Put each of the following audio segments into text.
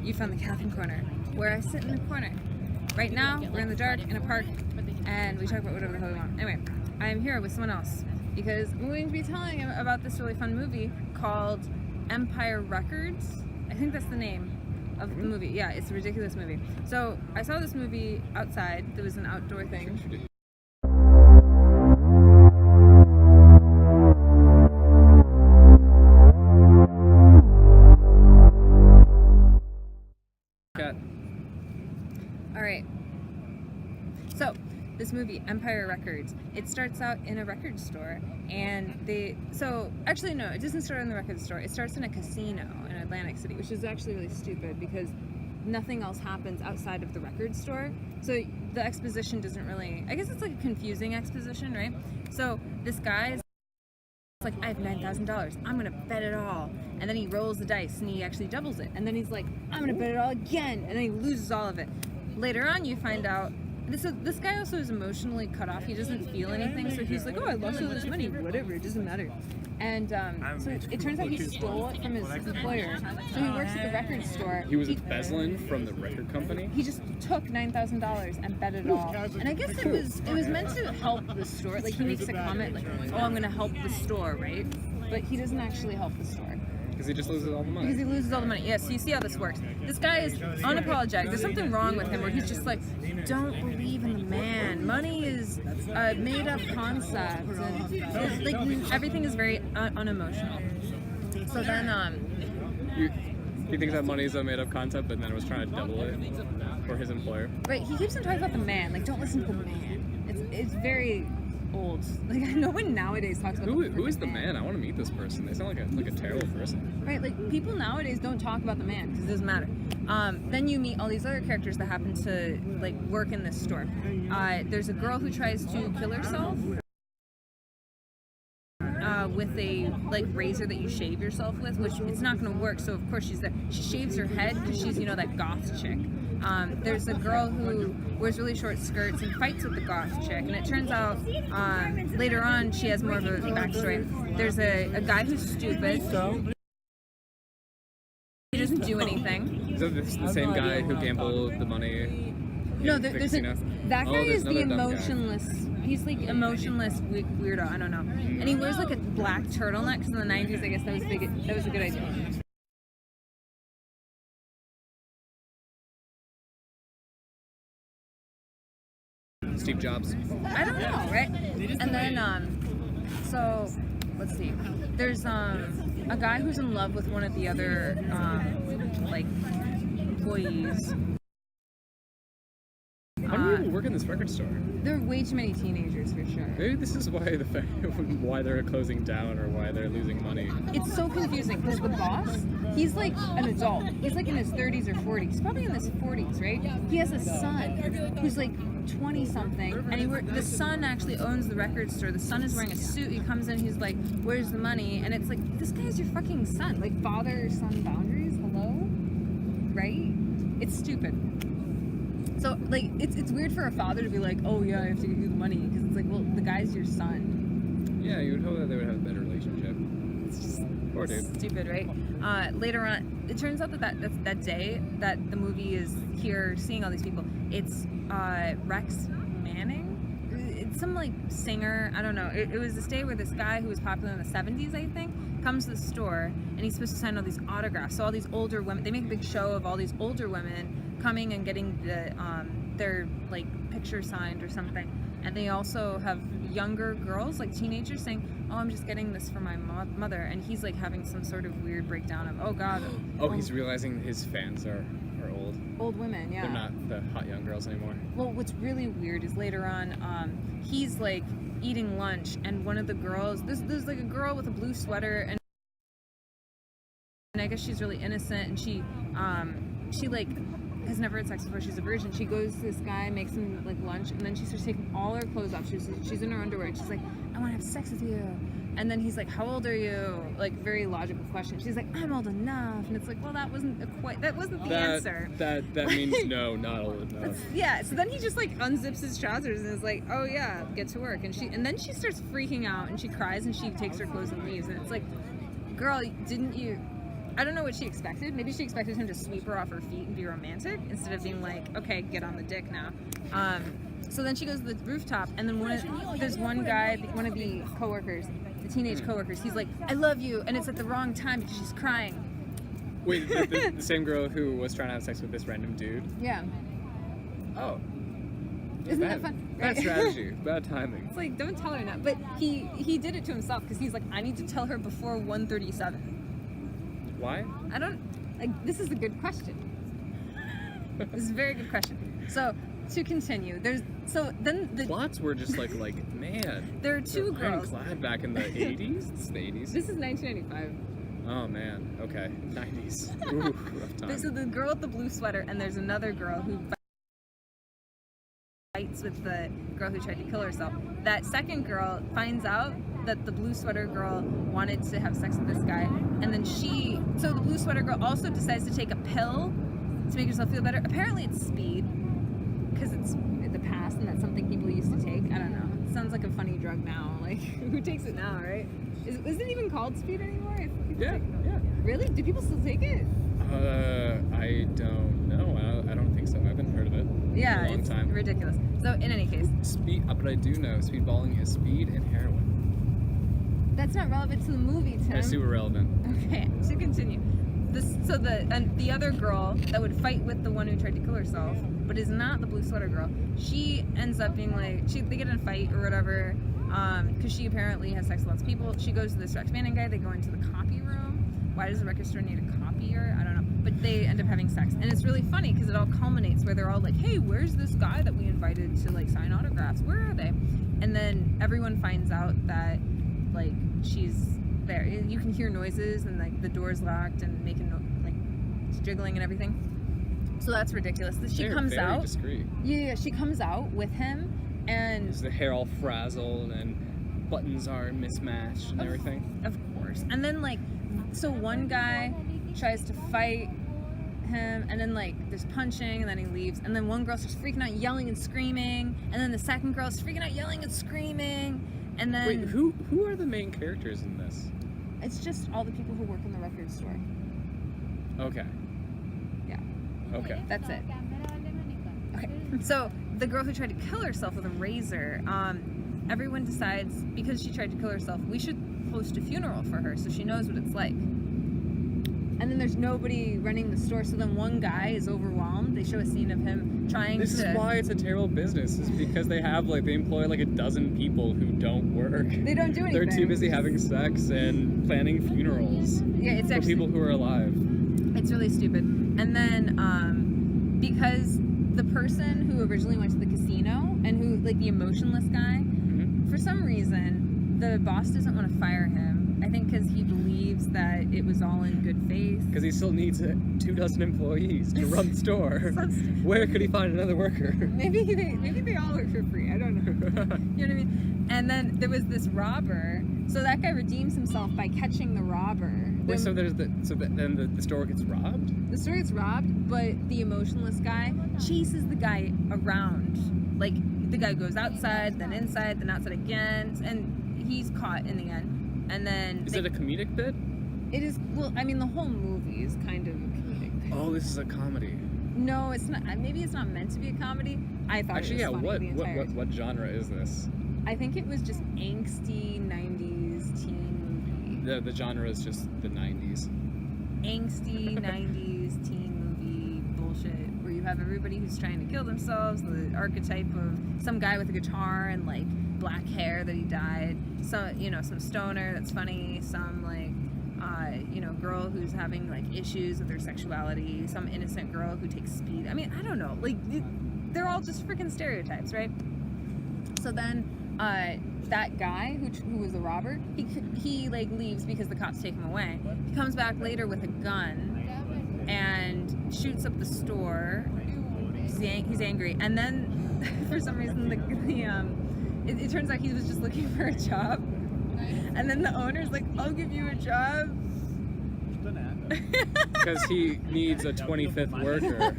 you found the Katherine corner, where I sit in the corner. Right now, we're in the dark in a park, and we talk about whatever the hell we want. Anyway, I am here with someone else because I'm going to be telling him about this really fun movie called Empire Records. I think that's the name of the movie. Yeah, it's a ridiculous movie. So I saw this movie outside. There was an outdoor thing. Alright, so this movie, Empire Records, it starts out in a record store, and actually no, it doesn't start in the record store, it starts in a casino in Atlantic City, which is actually really stupid because nothing else happens outside of the record store, so the exposition doesn't really, I guess it's like a confusing exposition, right? So this guy's like, I have $9,000, I'm gonna bet it all. And then he rolls the dice and he actually doubles it. And then he's like, I'm gonna bet it all again. And then he loses all of it. Later on, you find out, this guy also is emotionally cut off. He doesn't feel anything. So he's like, oh, I lost all this money, whatever, it doesn't matter. And so it turns out he stole it from his employer. So he works at the record store. He was embezzling from the record company? He just took $9,000 and bet it all. And I guess it was meant to help the store. Like, he makes a comment like, oh, I'm gonna help the store, right? But he doesn't actually help the store. Because he just loses all the money. Because he loses all the money. Yeah, so you see how this works. This guy is unapologetic. There's something wrong with him where he's just like, don't believe in the man. Money is a made-up concept. And like, everything is very unemotional. So then, he thinks that money is a made-up concept, but then was trying to double it for his employer. Right, he keeps on talking about the man. Like, don't listen to the man. It's very old. Like, no one nowadays talks about who is the man? I want to meet this person. They sound like a terrible person. Right, like, people nowadays don't talk about the man because it doesn't matter. Then you meet all these other characters that happen to like work in this store. There's a girl who tries to kill herself with a like razor that you shave yourself with, which it's not going to work. So of course she's there. She shaves her head because she's, you know, that goth chick. There's a girl who wears really short skirts and fights with the goth chick, and it turns out later on she has more of a backstory. There's a guy who's stupid. He doesn't do anything. Is that the same guy who gambled the money? No, that guy is the emotionless. He's like emotionless weirdo. I don't know. And he wears like a black turtleneck because in the 90s, I guess that was a good idea. Steve Jobs. I don't know, right? And then, so, let's see. There's a guy who's in love with one of the other, like, employees. How do you work in this record store? There are way too many teenagers, for sure. Maybe this is why they're closing down or why they're losing money. It's so confusing because the boss, he's like an adult. He's like in his 30s or 40s. He's probably in his 40s, right? He has a son who's like 20-something, and the son actually owns the record store. The son is wearing a suit. He comes in, he's like, "Where's the money?" And it's like, this guy's your fucking son. Like, father-son boundaries. Hello, right? It's stupid. So, like, it's weird for a father to be like, oh, yeah, I have to give you the money, because it's like, well, the guy's your son. Yeah, you would hope that they would have a better relationship. It's just poor dude. Stupid, right? Later on, it turns out that day that the movie is here seeing all these people, it's Rex Manning? It's some, like, singer, I don't know. It was this day where this guy who was popular in the 70s, I think, comes to the store, and he's supposed to sign all these autographs. So all these older women, they make a big show of all these older women coming and getting their like picture signed or something, and they also have younger girls, like teenagers, saying, oh, I'm just getting this for my mother, and he's like having some sort of weird breakdown of, oh god. He's realizing his fans are old women. Yeah, they're not the hot young girls anymore. Well, what's really weird is later on he's like eating lunch, and one of the girls, there's like a girl with a blue sweater, and I guess she's really innocent, and she like has never had sex before. She's a virgin. She goes to this guy, makes him like lunch, and then she starts taking all her clothes off. She's in her underwear, and she's like, I want to have sex with you. And then he's like, how old are you? Like, very logical question. She's like, I'm old enough. And it's like, well, that wasn't the answer. That means no, not old enough. Yeah. So then he just like unzips his trousers and is like, oh yeah, get to work. And then she starts freaking out, and she cries, and she takes her clothes and leaves. And it's like, girl, didn't you I don't know what she expected. Maybe she expected him to sweep her off her feet and be romantic instead of being like, okay, get on the dick now. So then she goes to the rooftop, and then there's one guy, one of the coworkers, the teenage coworkers. He's like, "I love you," and it's at the wrong time because she's crying. Wait, the same girl who was trying to have sex with this random dude? Yeah. Oh. Isn't that fun? Bad strategy. Bad timing. It's like, don't tell her now. But he did it to himself because he's like, I need to tell her before 1:37. Why? I don't, like, this is a good question. This is a very good question. So, to continue, then the plots were just like man. There are two girls. Ironclad back in the 80s? It's the 80s? This is 1995. Oh man, okay. 90s. Ooh, rough time. So the girl with the blue sweater, and there's another girl who fights with the girl who tried to kill herself. That second girl finds out that the blue sweater girl wanted to have sex with this guy, and then so the blue sweater girl also decides to take a pill to make herself feel better. Apparently it's speed, because it's the past and that's something people used to take. I don't know. It sounds like a funny drug now. Like, who takes it now, right? Is it even called speed anymore? Yeah. Really? Do people still take it? I don't know. I don't think so. I haven't heard of it Yeah, in a long it's time. ridiculous. So in any case, But I do know speedballing is speed and heroin. that's not relevant to the movie, Tim. They're super relevant. Okay, to continue. The other girl that would fight with the one who tried to kill herself, but is not the blue sweater girl, she ends up being like, they get in a fight or whatever, because she apparently has sex with lots of people. She goes to this Rex Manning guy, they go into the copy room. Why does the record store need a copier? I don't know. But they end up having sex. And it's really funny because it all culminates where they're all like, hey, where's this guy that we invited to like sign autographs? Where are they? And then everyone finds out that like she's there. You can hear noises and like the door's locked and making like jiggling and everything. So that's ridiculous. She comes very out. Discreet. Yeah, she comes out with him, and the hair all frazzled and buttons are mismatched and everything. Of course. And then like, so one guy tries to fight him, and then like there's punching, and then he leaves, and then one girl starts freaking out, yelling and screaming, and then the second girl's freaking out, yelling and screaming, and then wait, who are the main characters in this? It's just all the people who work in the record store. Okay. Yeah. Okay. That's it. Okay. So the girl who tried to kill herself with a razor, everyone decides because she tried to kill herself, we should host a funeral for her so she knows what it's like. And then there's nobody running the store, so then one guy is overwhelmed. They show a scene of him trying This is why it's a terrible business, is because they employ like a dozen people who don't work. They don't do anything. They're too busy having sex and planning funerals. Yeah, it's for actually people who are alive. It's really stupid. And then because the person who originally went to the casino and who like the emotionless guy, for some reason the boss doesn't want to fire him. I think because he believes that it was all in good faith. Because he still needs 24 employees to run the store. Where could he find another worker? Maybe they all work for free. I don't know. You know what I mean? And then there was this robber. So that guy redeems himself by catching the robber. Wait, then the store gets robbed? The store gets robbed, but the emotionless guy chases the guy around. Like the guy goes outside, then inside, then outside again, and he's caught in the end. And then is it a comedic bit? It is. Well, I mean, the whole movie is kind of a comedic bit. Oh, this is a comedy. No, it's not. Maybe it's not meant to be a comedy. I thought actually, it was funny the entire what genre is this? I think it was just angsty 90s teen movie. The genre is just the 90s. Angsty 90s teen movie bullshit where you have everybody who's trying to kill themselves, the archetype of some guy with a guitar and like black hair that he dyed, some stoner that's funny, some like girl who's having like issues with their sexuality, some innocent girl who takes speed. I mean, I don't know, like they're all just freaking stereotypes, right? So then that guy who was the robber, he like leaves because the cops take him away. He comes back later with a gun and shoots up the store. He's angry, and then for some reason it turns out he was just looking for a job, and then the owner's like, I'll give you a job because he needs a 25th worker.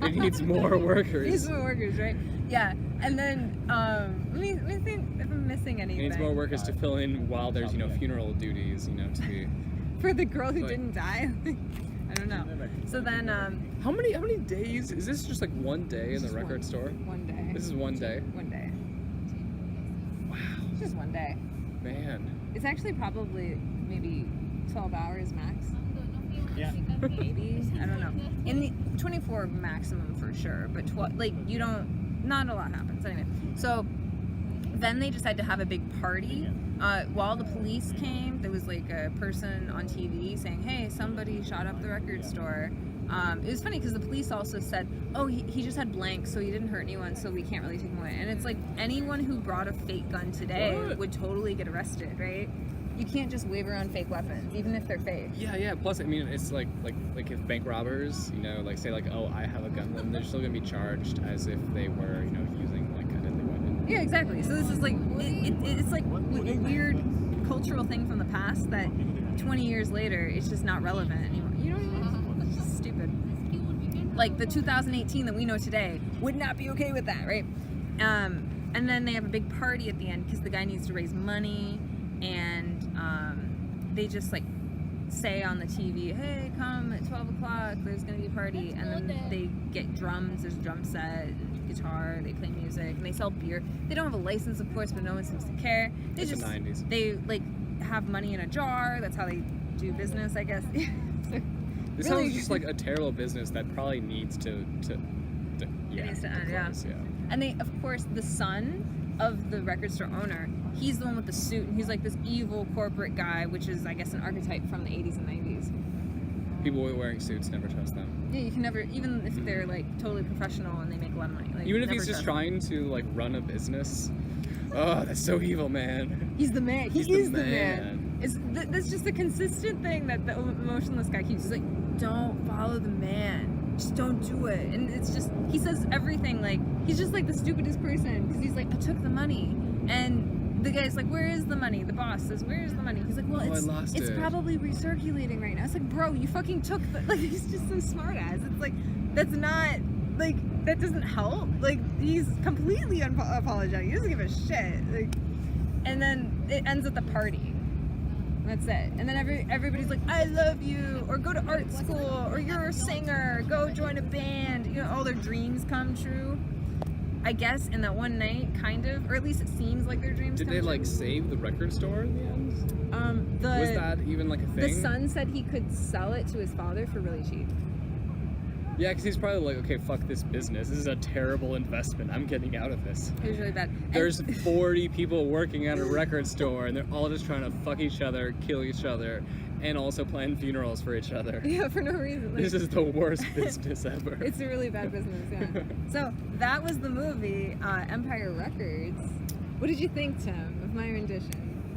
He needs more workers. He needs more workers, right? Yeah. And then let me think if I'm missing anything. He needs more workers to fill in while there's funeral duties, to be for the girl who Like- didn't die. I don't know. So then, How many days? Is this just like one day in the just record one- store? One day. This is one day. One day. Wow, Just one day. man. It's actually probably maybe 12 hours max. Yeah. Maybe. I don't know. In the 24 maximum for sure, but not a lot happens anyway. So then they decide to have a big party. While the police came, there was like a person on TV saying, "Hey, somebody shot up the record store." It was funny because the police also said, "Oh, he just had blanks, so he didn't hurt anyone, so we can't really take him away." And it's like anyone who brought a fake gun today What? would totally get arrested, right? You can't just wave around fake weapons, even if they're fake. Yeah. Plus, I mean, it's like if bank robbers, like say like, oh, I have a gun, then they're still gonna be charged as if they were, using like a deadly weapon. Yeah, exactly. So this is like it's like a weird cultural thing from the past that 20 years later it's just not relevant anymore. You know what I mean? It's just stupid. Like the 2018 that we know today would not be okay with that, right? And then they have a big party at the end because the guy needs to raise money, and they just like say on the TV, "Hey, come at 12 o'clock, there's gonna be a party." And then they get drums, there's a drum set, guitar, they play music, and they sell beer. They don't have a license, of course, but no one seems to care. It's the 90s. They like have money in a jar. That's how they do business, I guess. So, This really- sounds just like a terrible business that probably needs to yeah. needs to end, yeah. close, yeah. And they, of course, the son of the record store owner, he's the one with the suit, and he's like this evil corporate guy, which is, I guess, an archetype from the 80s and 90s. People wearing suits, never trust them. Yeah, you can never, even if they're like totally professional and they make a lot of money. Like, Even if never he's just trust them. trying to like run a business. Oh, that's so evil, man. He's the man. He He's the is the man. man. It's that's just a consistent thing that the emotionless guy keeps. He's like, don't follow the man. Just don't do it. And it's just, he says everything like, he's just like the stupidest person because he's like, I took the money. And the guy's like, where is the money? The boss says, where is the money? He's like, well, Oh, I lost it's it. probably recirculating right now. It's like, bro, you fucking took the, like, he's just so smart ass. It's like, that's not, like, that doesn't help. Like, he's completely apologetic. He doesn't give a shit. Like, and then it ends at the party. That's it. And then everybody's like, I love you, or go to art school, or you're a singer, go join a band. You know, all their dreams come true. I guess in that one night, kind of, or at least it seems like their dreams Did come they true. like save the record store in the end? The, Was that even like a the thing? son said he could sell it to his father for really cheap. Yeah, because he's probably like, okay, fuck this business. This is a terrible investment. I'm getting out of this. It was really bad. And- There's 40 people working at a record store, and they're all just trying to fuck each other, kill each other, and also plan funerals for each other. yeah, for no reason. Like, This is the worst business ever. it's a really bad business, yeah. So that was the movie, Empire Records. What did you think, Tim, of my rendition?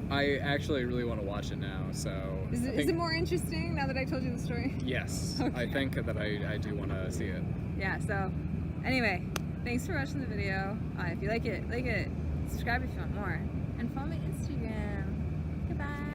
I actually really want to watch it now, so... Is I it think- more interesting now that I told you the story? Yes, Okay. I think that I do want to see it. Yeah, so anyway, thanks for watching the video. If you like it, subscribe if you want more, and follow my Instagram. Goodbye.